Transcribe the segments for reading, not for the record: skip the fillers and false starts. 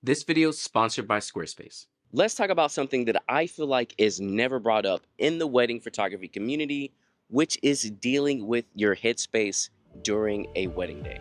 This video is sponsored by Squarespace. Let's talk about something that I feel like is never brought up in the wedding photography community, which is dealing with your headspace during a wedding day.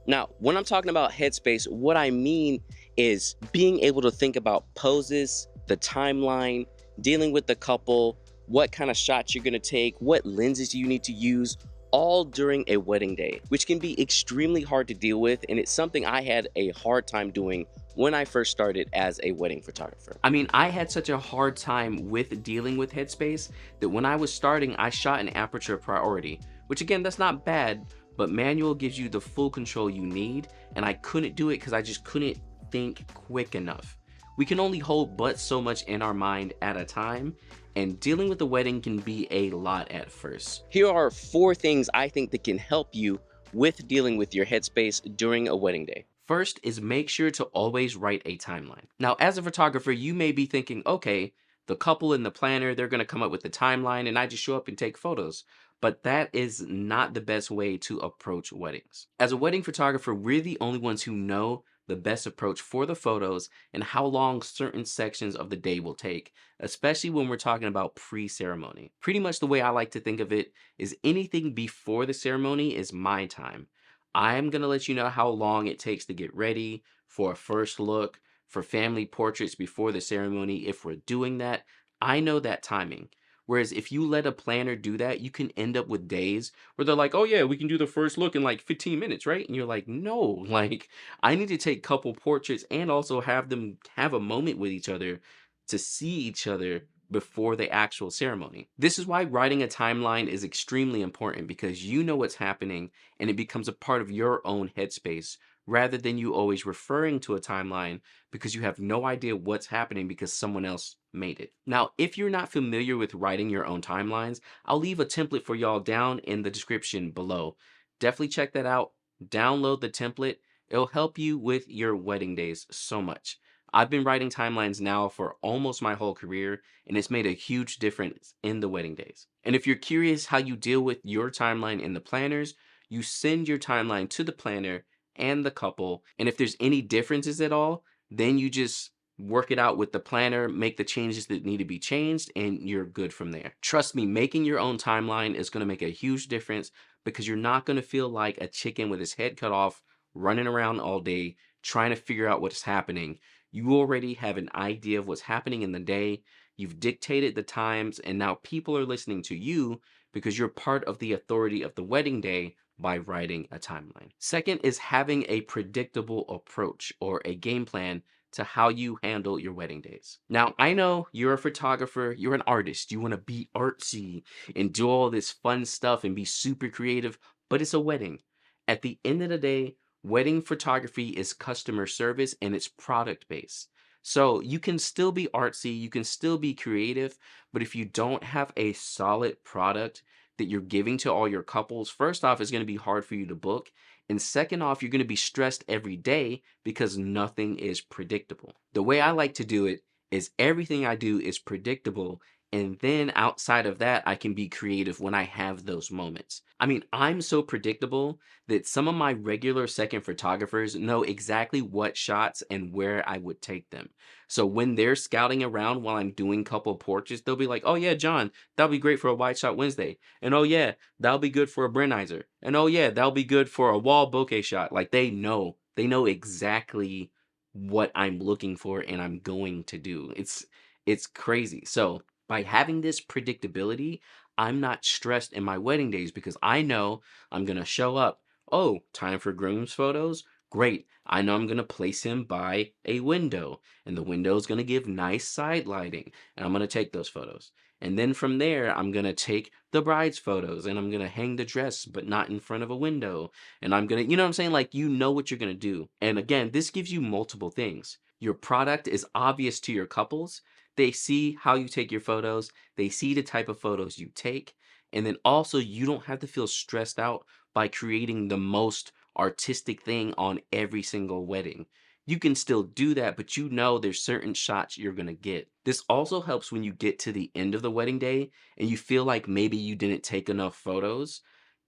Now, when I'm talking about headspace, what I mean is being able to think about poses, the timeline, dealing with the couple, what kind of shots you're gonna take, what lenses you need to use, all during a wedding day, which can be extremely hard to deal with. And it's something I had a hard time doing when I first started as a wedding photographer. I mean, I had such a hard time with dealing with headspace that when I was starting, I shot in aperture priority, which again, that's not bad, but manual gives you the full control you need, and I couldn't do it because I just couldn't think quick enough. We can only hold but so much in our mind at a time, and dealing with the wedding can be a lot at first. Here are 4 things I think that can help you with dealing with your headspace during a wedding day. First is make sure to always write a timeline. Now, as a photographer, you may be thinking, okay, the couple and the planner, they're going to come up with the timeline and I just show up and take photos. But that is not the best way to approach weddings. As a wedding photographer, we're the only ones who know the best approach for the photos and how long certain sections of the day will take, especially when we're talking about pre-ceremony. Pretty much the way I like to think of it is anything before the ceremony is my time. I'm going to let you know how long it takes to get ready for a first look, for family portraits before the ceremony. If we're doing that, I know that timing. Whereas if you let a planner do that, you can end up with days where they're like, oh yeah, we can do the first look in like 15 minutes, right? And you're like, no, like I need to take couple portraits and also have them have a moment with each other to see each other before the actual ceremony. This is why writing a timeline is extremely important because you know what's happening and it becomes a part of your own headspace rather than you always referring to a timeline because you have no idea what's happening because someone else made it. Now, if you're not familiar with writing your own timelines, I'll leave a template for y'all down in the description below. Definitely check that out. Download the template. It'll help you with your wedding days so much. I've been writing timelines now for almost my whole career, and it's made a huge difference in the wedding days. And if you're curious how you deal with your timeline in the planners, you send your timeline to the planner and the couple. And if there's any differences at all, then you just work it out with the planner, make the changes that need to be changed, and you're good from there. Trust me, making your own timeline is going to make a huge difference because you're not going to feel like a chicken with his head cut off, running around all day, trying to figure out what's happening. You already have an idea of what's happening in the day. You've dictated the times, and now people are listening to you because you're part of the authority of the wedding day by writing a timeline. Second is having a predictable approach or a game plan to how you handle your wedding days. Now, I know you're a photographer, you're an artist, you want to be artsy and do all this fun stuff and be super creative, but it's a wedding. At the end of the day, wedding photography is customer service and it's product based. So you can still be artsy, you can still be creative, but if you don't have a solid product that you're giving to all your couples, first off, it's going to be hard for you to book. And second off, you're going to be stressed every day because nothing is predictable. The way I like to do it is everything I do is predictable. And then outside of that, I can be creative when I have those moments. I mean, I'm so predictable that some of my regular second photographers know exactly what shots and where I would take them. So when they're scouting around while I'm doing couple portraits, they'll be like, oh yeah, John, that'll be great for a wide shot Wednesday. And oh yeah, that'll be good for a Brennizer. And oh yeah, that'll be good for a wall bokeh shot. Like they know exactly what I'm looking for and I'm going to do. It's crazy. So by having this predictability, I'm not stressed in my wedding days because I know I'm going to show up. Oh, time for groom's photos? Great. I know I'm going to place him by a window, and the window is going to give nice side lighting, and I'm going to take those photos. And then from there, I'm going to take the bride's photos and I'm going to hang the dress, but not in front of a window. And I'm going to, you know what I'm saying? Like, you know what you're going to do. And again, this gives you multiple things. Your product is obvious to your couples. They see how you take your photos, they see the type of photos you take, and then also you don't have to feel stressed out by creating the most artistic thing on every single wedding. You can still do that, but you know there's certain shots you're gonna get. This also helps when you get to the end of the wedding day and you feel like maybe you didn't take enough photos.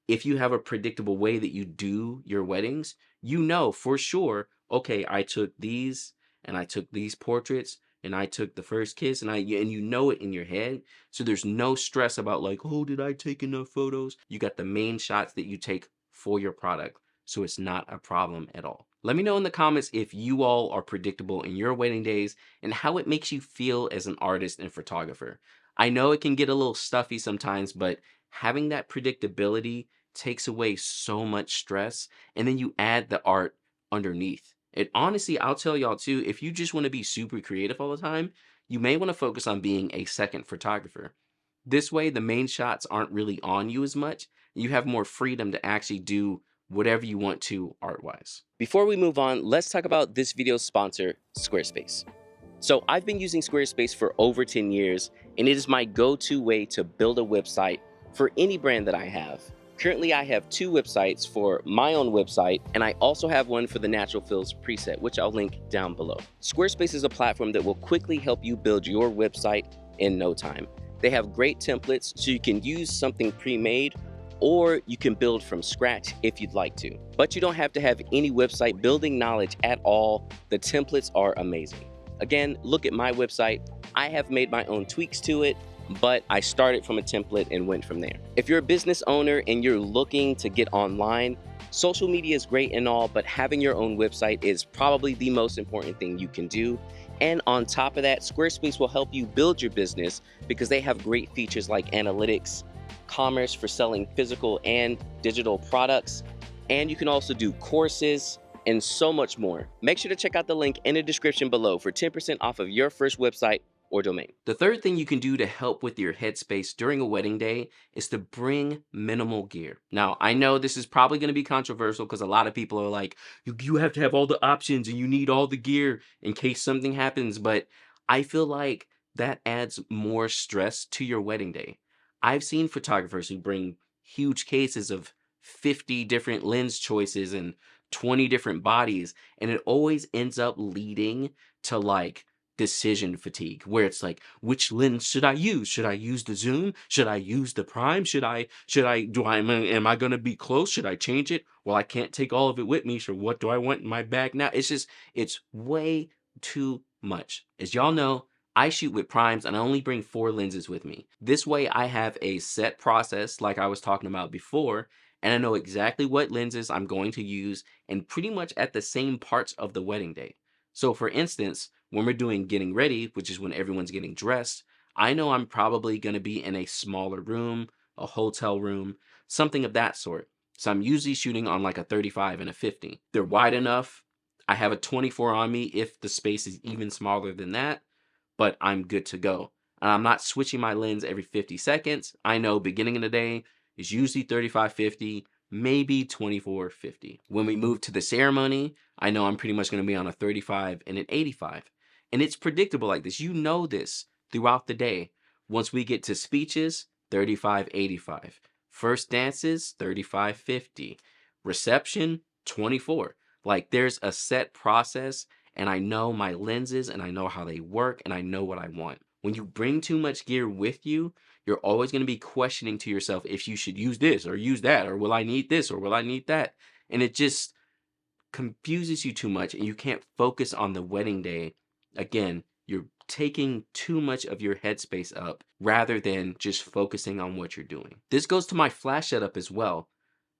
If you have a predictable way that you do your weddings, you know for sure okay, I took these and I took these portraits and I took the first kiss and you know it in your head. So there's no stress about like, oh, did I take enough photos? You got the main shots that you take for your product. So it's not a problem at all. Let me know in the comments if you all are predictable in your wedding days and how it makes you feel as an artist and photographer. I know it can get a little stuffy sometimes, but having that predictability takes away so much stress. And then you add the art underneath. And honestly, I'll tell y'all too, if you just want to be super creative all the time, you may want to focus on being a second photographer. This way, the main shots aren't really on you as much. You have more freedom to actually do whatever you want to art wise. Before we move on, let's talk about this video's sponsor, Squarespace. So I've been using Squarespace for over 10 years, and it is my go-to way to build a website for any brand that I have. Currently, I have 2 websites for my own website, and I also have one for the Natural Fills preset, which I'll link down below. Squarespace is a platform that will quickly help you build your website in no time. They have great templates, so you can use something pre-made, or you can build from scratch if you'd like to. But you don't have to have any website building knowledge at all. The templates are amazing. Again, look at my website. I have made my own tweaks to it, but I started from a template and went from there. If you're a business owner and you're looking to get online, social media is great and all, but having your own website is probably the most important thing you can do. And on top of that, Squarespace will help you build your business because they have great features like analytics, commerce for selling physical and digital products, and you can also do courses and so much more. Make sure to check out the link in the description below for 10% off of your first website or domain. The third thing you can do to help with your headspace during a wedding day is to bring minimal gear. Now, I know this is probably going to be controversial because a lot of people are like, you have to have all the options and you need all the gear in case something happens. But I feel like that adds more stress to your wedding day. I've seen photographers who bring huge cases of 50 different lens choices and 20 different bodies, and it always ends up leading to like decision fatigue where it's like, which lens should I use? Should I use the zoom? Should I use the prime? Am I going to be close? Should I change it? Well, I can't take all of it with me, so what do I want in my bag now? It's way too much. As y'all know, I shoot with primes and I only bring 4 lenses with me. This way I have a set process like I was talking about before, and I know exactly what lenses I'm going to use and pretty much at the same parts of the wedding day. So for instance, when we're doing getting ready, which is when everyone's getting dressed, I know I'm probably going to be in a smaller room, a hotel room, something of that sort. So I'm usually shooting on like a 35 and a 50. They're wide enough. I have a 24 on me if the space is even smaller than that, but I'm good to go. And I'm not switching my lens every 50 seconds. I know beginning of the day is usually 35-50, maybe 24-50. When we move to the ceremony, I know I'm pretty much going to be on a 35 and an 85. And it's predictable like this. You know this throughout the day. Once we get to speeches, 35-85. First dances, 35-50. Reception, 24. Like there's a set process, and I know my lenses and I know how they work and I know what I want. When you bring too much gear with you, you're always going to be questioning to yourself if you should use this or use that, or will I need this or will I need that? And it just confuses you too much and you can't focus on the wedding day. Again, you're taking too much of your headspace up rather than just focusing on what you're doing. This goes to my flash setup as well.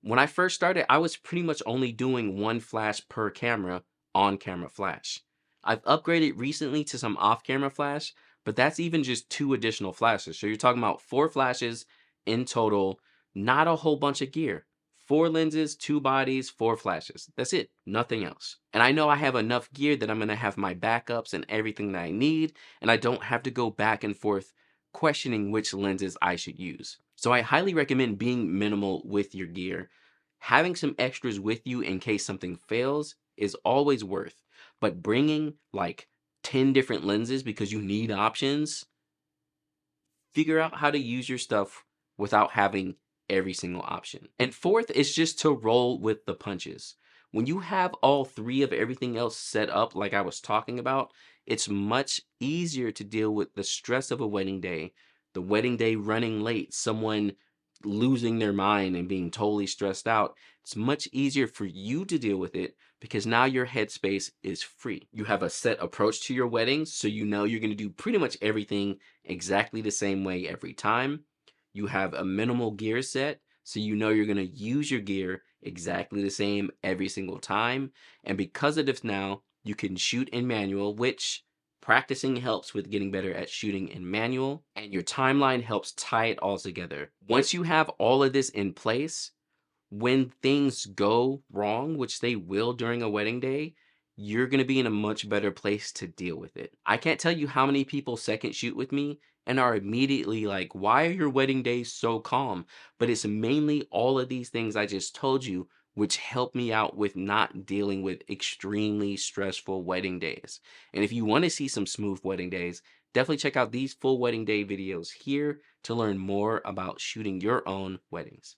When I first started, I was pretty much only doing 1 flash per camera, on camera flash. I've upgraded recently to some off camera flash, but that's even just 2 additional flashes. So you're talking about 4 flashes in total, not a whole bunch of gear. 4 lenses, 2 bodies, 4 flashes. That's it, nothing else. And I know I have enough gear that I'm gonna have my backups and everything that I need, and I don't have to go back and forth questioning which lenses I should use. So I highly recommend being minimal with your gear. Having some extras with you in case something fails is always worth, but bringing like 10 different lenses because you need options, figure out how to use your stuff without having every single option. And fourth is just to roll with the punches. When you have all 3 of everything else set up, like I was talking about, it's much easier to deal with the stress of a wedding day, the wedding day running late, someone losing their mind and being totally stressed out. It's much easier for you to deal with it because now your headspace is free. You have a set approach to your weddings, so you know you're going to do pretty much everything exactly the same way every time. You have a minimal gear set, so you know you're going to use your gear exactly the same every single time. And because of this now, you can shoot in manual, which practicing helps with getting better at shooting in manual, and your timeline helps tie it all together. Once you have all of this in place, when things go wrong, which they will during a wedding day, you're going to be in a much better place to deal with it. I can't tell you how many people second shoot with me and are immediately like, why are your wedding days so calm? But it's mainly all of these things I just told you, which help me out with not dealing with extremely stressful wedding days. And if you want to see some smooth wedding days, definitely check out these full wedding day videos here to learn more about shooting your own weddings.